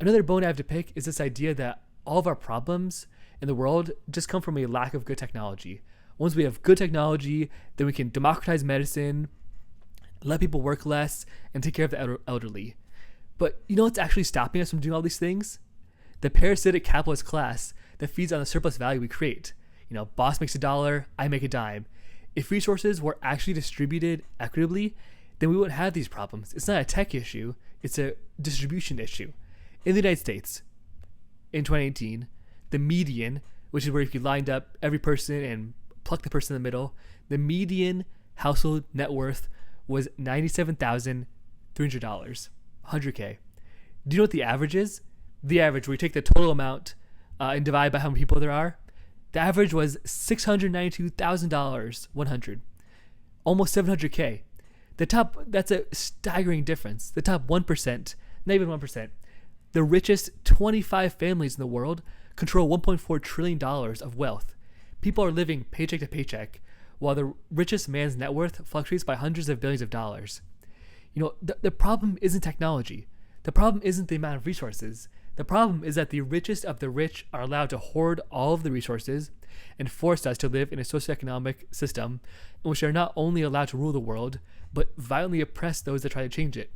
Another bone I have to pick is this idea that all of our problems in the world just come from a lack of good technology. Once we have good technology, then we can democratize medicine, let people work less, and take care of the elderly. But you know what's actually stopping us from doing all these things? The parasitic capitalist class that feeds on the surplus value we create. Boss makes a dollar, I make a dime. If resources were actually distributed equitably, then we wouldn't have these problems. It's not a tech issue, it's a distribution issue. In the United States, in 2018, the median, which is where if you lined up every person and plucked the person in the middle, the median household net worth was $97,300, 100K. Do you know what the average is? The average, where you take the total amount and divide by how many people there are, the average was $692,000, 100, almost 700K. That's a staggering difference. The top 1%, not even 1%, the richest 25 families in the world control $1.4 trillion of wealth. People are living paycheck to paycheck, while the richest man's net worth fluctuates by hundreds of billions of dollars. The problem isn't technology. The problem isn't the amount of resources. The problem is that the richest of the rich are allowed to hoard all of the resources and force us to live in a socioeconomic system in which they are not only allowed to rule the world, but violently oppress those that try to change it.